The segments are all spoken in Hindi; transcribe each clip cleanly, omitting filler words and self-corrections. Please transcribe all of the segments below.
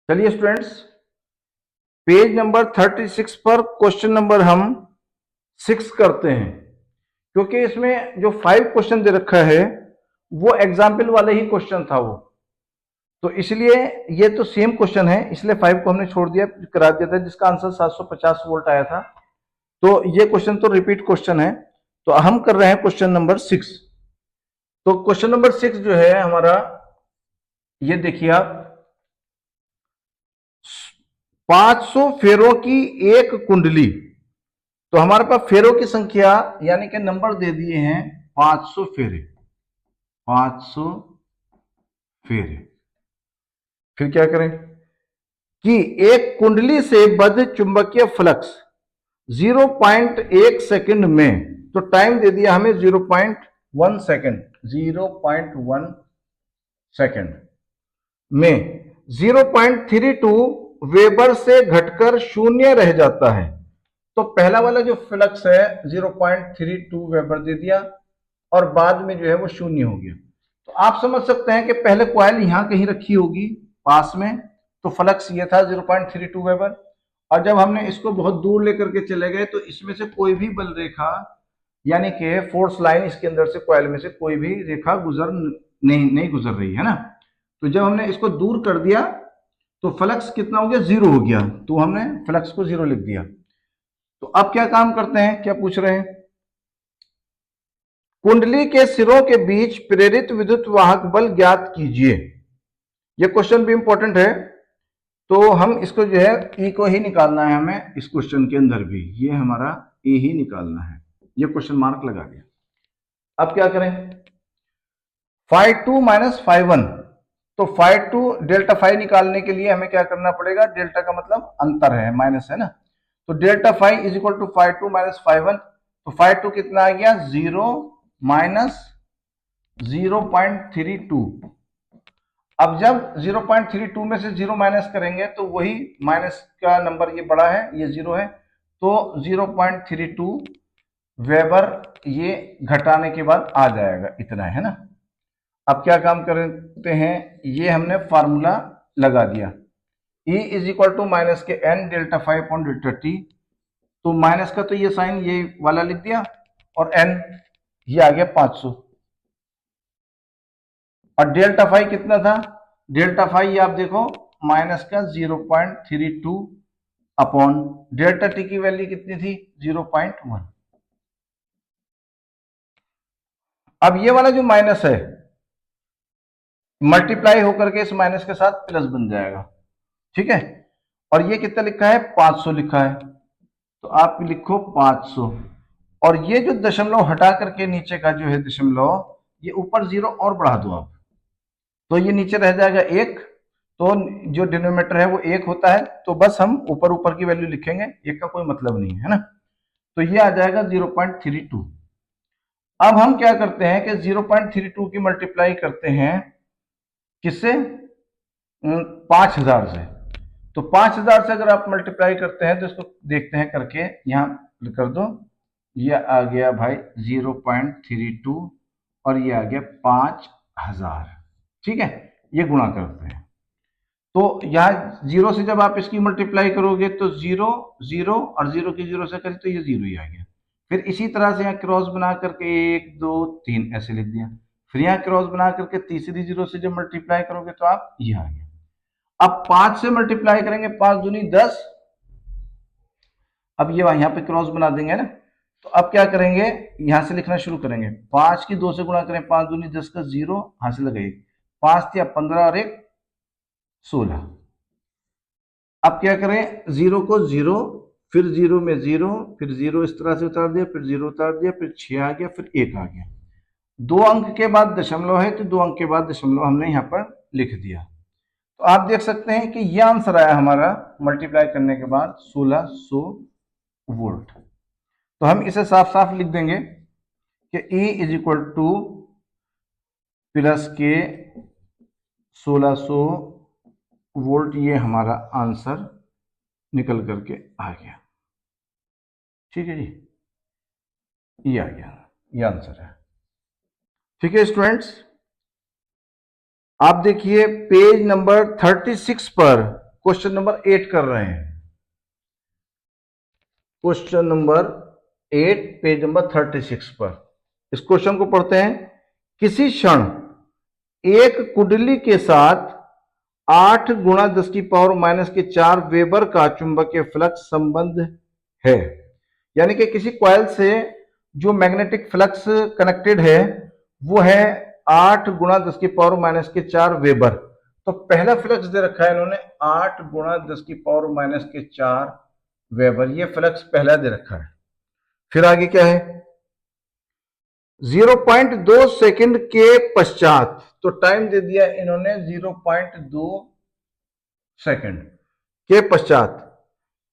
चलिए स्टूडेंट्स, पेज नंबर 36 पर क्वेश्चन नंबर हम 6 करते हैं, क्योंकि इसमें जो 5 क्वेश्चन दे रखा है वो एग्जाम्पल वाले ही क्वेश्चन था वो, तो इसलिए ये तो सेम क्वेश्चन है, इसलिए 5 को हमने छोड़ दिया, करा दिया था, जिसका आंसर 750 वोल्ट आया था। तो ये क्वेश्चन तो रिपीट क्वेश्चन है, तो हम कर रहे हैं क्वेश्चन नंबर 6। तो क्वेश्चन नंबर 6 जो है हमारा, ये देखिए आप, 500 फेरों की एक कुंडली। तो हमारे पास फेरों की संख्या यानी कि नंबर दे दिए हैं 500 फेरे, 500 फेरे। फिर क्या करें कि एक कुंडली से बद्ध चुंबकीय फ्लक्स 0.1 सेकंड में, तो टाइम दे दिया हमें 0.1 सेकंड, 0.1 सेकंड में 0.32 वेबर से घटकर शून्य रह जाता है। तो पहला वाला जो फ्लक्स है 0.32 वेबर दे दिया और बाद में जो है वो शून्य हो गया। तो आप समझ सकते हैं कि पहले कॉइल यहां कहीं रखी होगी पास में, तो फ्लक्स ये था 0.32 वेबर, और जब हमने इसको बहुत दूर लेकर के चले गए तो इसमें से कोई भी बल रेखा यानी कि फोर्स लाइन, इसके अंदर से कॉइल में से कोई भी रेखा गुजर नहीं गुजर रही है ना। तो जब हमने इसको दूर कर दिया तो फ्लक्स कितना हो गया, 0 हो गया, तो हमने फ्लक्स को 0 लिख दिया। तो अब क्या काम करते हैं, क्या पूछ रहे हैं, कुंडली के सिरों के बीच प्रेरित विद्युत वाहक बल ज्ञात कीजिए। यह क्वेश्चन भी इंपॉर्टेंट है, तो हम इसको जो है ई को ही निकालना है हमें, इस क्वेश्चन के अंदर भी ये हमारा ई ही निकालना है, ये क्वेश्चन मार्क लगा दिया। अब क्या करें, φ2 माइनस φ1, तो φ2 डेल्टा फाई निकालने के लिए हमें क्या करना पड़ेगा, डेल्टा का मतलब अंतर है, माइनस है ना, तो delta phi is equal to φ2 minus φ1, तो φ2 कितना आ गया, 0 माइनस 0.32। अब जब 0.32 में से 0 माइनस करेंगे तो वही माइनस का नंबर ये बड़ा है, ये 0 है, तो 0.32 वेबर ये घटाने के बाद आ जाएगा, इतना है ना। अब क्या काम करते हैं, ये हमने फार्मूला लगा दिया, E is equal to minus के n delta phi upon delta T, तो माइनस का तो ये साइन ये वाला लिख दिया, और n ये आ गया 500, और डेल्टा फाई कितना था, डेल्टा फाई ये आप देखो माइनस का 0.32 अपॉन डेल्टा टी की वैल्यू कितनी थी, 0.1। अब ये वाला जो माइनस है मल्टीप्लाई होकर के इस माइनस के साथ प्लस बन जाएगा, ठीक है, और ये कितना लिखा है, 500 लिखा है, तो आप लिखो 500, और ये जो दशमलव हटा करके नीचे का जो है दशमलव, ये ऊपर 0 और बढ़ा दो आप, तो ये नीचे रह जाएगा 1, तो जो डिनोमिनेटर है वो 1 होता है, तो बस हम ऊपर ऊपर की वैल्यू लिखेंगे, 1 का कोई मतलब नहीं है ना, तो ये आ जाएगा 0.32। अब हम क्या करते हैं कि 0.32 की मल्टीप्लाई करते हैं किससे, 5000 से, तो 5000 से अगर आप मल्टीप्लाई करते हैं तो इसको देखते हैं करके, यहां कर दो, ये आ गया भाई 0.32 और ये आ गया 5000, ठीक है, ये गुणा करते हैं, तो यहाँ 0 से जब आप इसकी मल्टीप्लाई करोगे तो 0 0 और 0 की 0 से करें तो ये 0 ही आ गया। फिर इसी तरह से यहाँ क्रॉस बना करके 1 2 3 ऐसे लिख दिया, फिर यहाँ क्रॉस बना करके तीसरी 0 से जब मल्टीप्लाई करोगे तो आप ये आ गया। अब 5 से मल्टीप्लाई करेंगे, 5 दूनी 10, अब ये यहाँ पे क्रॉस बना देंगे ना, तो अब क्या करेंगे, यहां से लिखना शुरू करेंगे, 5 की 2 से गुणा करें, 5 दूनी 10 का 0, हासिल लगाइए, 5 या 15 और 1 16। अब क्या करें, 0 को 0, फिर 0 में 0, फिर 0 इस तरह से उतार दिया, फिर 0 उतार दिया, फिर 6 आ गया, फिर 1 आ गया, 2 अंक के बाद दशमलव है तो 2 अंक के बाद दशमलव हमने यहाँ पर लिख दिया। तो आप देख सकते हैं कि यह आंसर आया हमारा मल्टीप्लाई करने के बाद 1600 वोल्ट। तो हम इसे साफ साफ लिख देंगे कि E is equal two plus के 1600 वोल्ट, ये हमारा आंसर निकल करके आ गया, ठीक है जी, ये आ गया, ये आंसर है, ठीक है स्टूडेंट्स। आप देखिए पेज नंबर 36 पर क्वेश्चन नंबर 8 कर रहे हैं। क्वेश्चन नंबर 8 पेज नंबर 36 पर। इस क्वेश्चन को पढ़ते हैं। किसी क्षण एक कुंडली के साथ 8 गुणा 10 की पावर माइनस के 4 वेबर का चुंबकीय फ्लक्स संबंध है। यानी कि किसी कॉइल से जो मैग्नेटिक फ्लक्स कनेक्टेड है वो है 8 गुणा 10 की पावर माइनस के 4 वेबर। तो पहला फ्लक्स दे रखा है इन्होंने 8 गुणा 10 की पावर माइनस के 4 वेबर, ये फ्लक्स पहला दे रखा है। फिर आगे क्या है, 0.2 सेकंड के पश्चात, तो टाइम दे दिया इन्होंने 0.2 सेकंड के पश्चात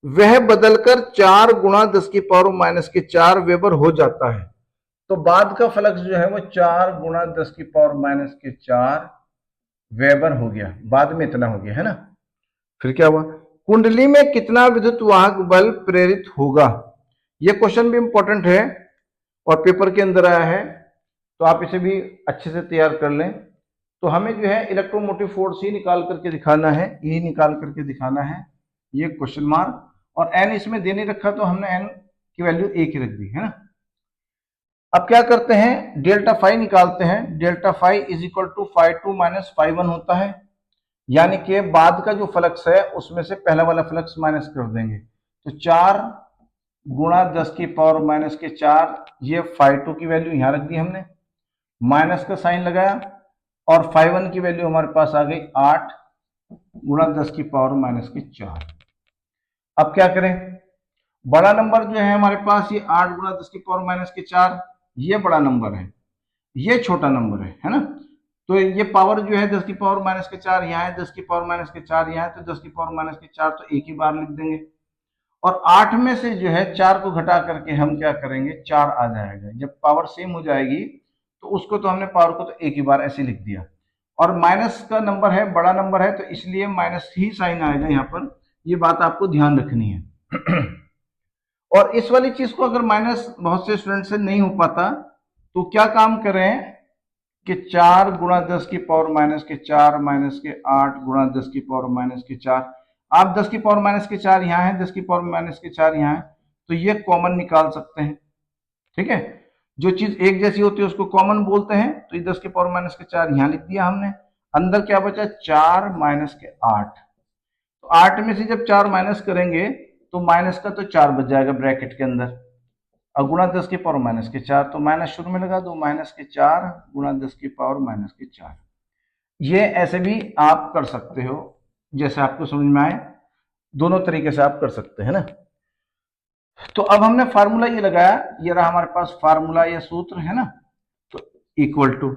वह बदलकर 4 गुणा 10 की पावर माइनस के 4 वेबर हो जाता है। तो बाद का फ्लक्स जो है वो 4 गुणा 10 की पावर माइनस के 4 वेबर हो गया, बाद में इतना हो गया है ना। फिर क्या हुआ, कुंडली में कितना विद्युत वाहक बल प्रेरित होगा। यह क्वेश्चन भी इंपॉर्टेंट है और पेपर के अंदर आया है, तो आप इसे भी अच्छे से तैयार कर लें। तो हमें जो है इलेक्ट्रोमोटिव फोर्स ही निकाल करके दिखाना है, यही निकाल करके दिखाना है, ये क्वेश्चन मार्क। और एन इसमें दे नहीं रखा तो हमने एन की वैल्यू एक ही रख दी है ना। अब क्या करते हैं, डेल्टा फाई निकालते हैं। Delta phi is equal to phi two minus phi one होता है, यानी कि बाद का जो फ्लक्स है उसमें से पहला वाला फ्लक्स माइनस कर देंगे। तो 4 गुणा 10 की पावर माइनस के 4, ये फाई टू की वैल्यू यहां रख दी हमने, माइनस का साइन लगाया, और फाई वन की वैल्यू हमारे पास आ गई 8 गुणा 10 की पावर माइनस के 4। अब क्या करें, बड़ा नंबर जो है हमारे पास ये 8 गुणा 10 की पावर माइनस के 4, ये बड़ा नंबर है, ये छोटा नंबर है ना। तो ये पावर जो है 10 की पावर माइनस के 4 यहाँ है, 10 की पावर माइनस के 4 यहाँ है, तो 10 की पावर माइनस के 4 तो एक ही बार लिख देंगे। और 8 में से जो है 4 को घटा करके हम क्या करेंगे, 4 आ जाएगा। जब पावर सेम हो जाएगी तो उसको तो हमने पावर को तो एक ही बार ऐसे लिख दिया। और माइनस का नंबर है, बड़ा नंबर है, तो इसलिए माइनस ही साइन आएगा यहाँ पर, ये बात आपको ध्यान रखनी है। और इस वाली चीज को अगर माइनस बहुत से स्टूडेंट से नहीं हो पाता तो क्या काम करें कि 4 गुणा 10 की पावर माइनस के 4 माइनस के 8 गुणा 10 की पावर माइनस के 4। आप 10 की पावर माइनस के 4 यहाँ है, 10 की पावर माइनस के 4 यहाँ है, तो ये कॉमन निकाल सकते हैं। ठीक है, जो चीज एक जैसी होती है उसको कॉमन बोलते हैं। तो ये 10 की पावर माइनस के 4 यहाँ लिख दिया हमने, अंदर क्या बचा 4 माइनस के 8। तो 8 में से जब 4 माइनस करेंगे तो माइनस का तो 4 बच जाएगा ब्रैकेट के अंदर, और गुणा 10 की पावर माइनस के 4, तो माइनस शुरू में लगा दो, माइनस के 4 गुणा 10 की पावर माइनस के 4। ये ऐसे भी आप कर सकते हो, जैसे आपको समझ में आए, दोनों तरीके से आप कर सकते हैं ना। तो अब हमने फार्मूला ये लगाया, ये रहा हमारे पास फार्मूला, ये सूत्र है ना। तो इक्वल टू,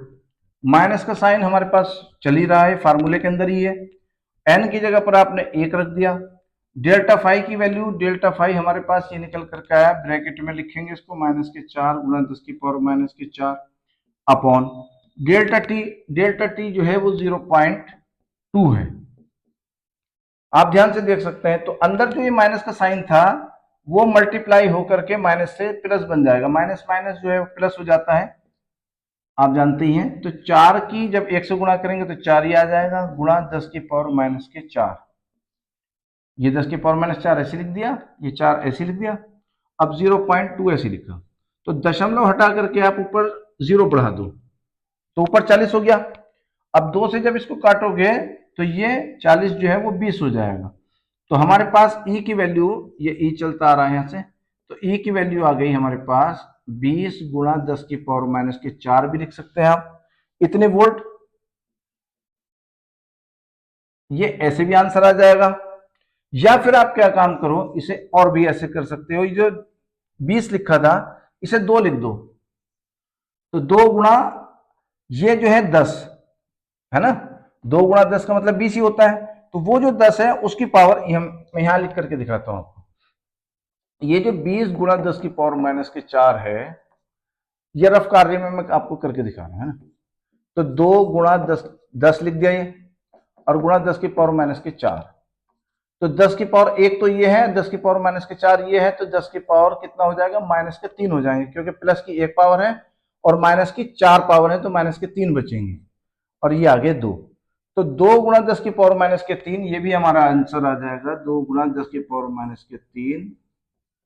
माइनस का साइन हमारे पास चल ही रहा है, फार्मूले के अंदर ही है, एन की जगह पर आपने 1 रख दिया। डेल्टा फाई की वैल्यू, डेल्टा फाई हमारे पास ये निकल करके आया, ब्रैकेट में लिखेंगे इसको, माइनस के 4 गुणा 10 की पावर माइनस के 4 upon delta T. Delta T जो है वो 0.2 है, आप ध्यान से देख सकते हैं। तो अंदर जो ये माइनस का साइन था वो मल्टीप्लाई होकर के माइनस से प्लस बन जाएगा, माइनस माइनस जो है प्लस हो जाता है, आप जानते ही हैं। तो 4 की जब 1 से गुणा करेंगे तो 4 ही आ जाएगा, गुणा 10 की पावर माइनस के 4। ये 10 की पावर माइनस 4 ऐसे लिख दिया, ये 4 ऐसे लिख दिया। अब 0.2 ऐसे लिखा, तो दशमलव हटा करके आप ऊपर 0 बढ़ा दो, तो ऊपर 40 हो गया। अब 2 से जब इसको काटोगे तो ये 40 जो है वो 20 हो जाएगा। तो हमारे पास ई की वैल्यू, ये ई चलता आ रहा है यहाँ से, तो ई की वैल्यू आ गई हमारे पास 20 गुणा 10 की पावर माइनस के 4 भी लिख सकते हैं आप, इतने वोल्ट। ये ऐसे भी आंसर आ जाएगा। या फिर आप क्या काम करो, इसे और भी ऐसे कर सकते हो, ये जो 20 लिखा था इसे 2 लिख दो, तो 2 गुणा ये जो है 10 है ना, 2 गुणा 10 का मतलब 20 ही होता है। तो वो जो 10 है उसकी पावर मैं यहां लिख करके दिखाता हूं आपको, ये जो 20 गुणा 10 की पावर माइनस के 4 है, ये रफ कार्य में मैं आपको करके दिखा रहा हूं है ना। तो 2 गुणा 10 लिख दिया ये, और गुणा 10 की पावर माइनस के 4। तो 10 की पावर 1 तो ये है, 10 की पावर माइनस के 4 ये है, तो 10 की पावर कितना हो जाएगा, माइनस के 3 हो जाएंगे, क्योंकि प्लस की 1 पावर है और माइनस की 4 पावर है, तो माइनस के 3 बचेंगे, और ये आगे 2। तो 2 × 10⁻³ ये भी हमारा आंसर आ जाएगा, 2 × 10⁻³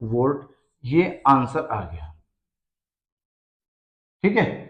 वोल्ट, ये आंसर आ गया। ठीक है,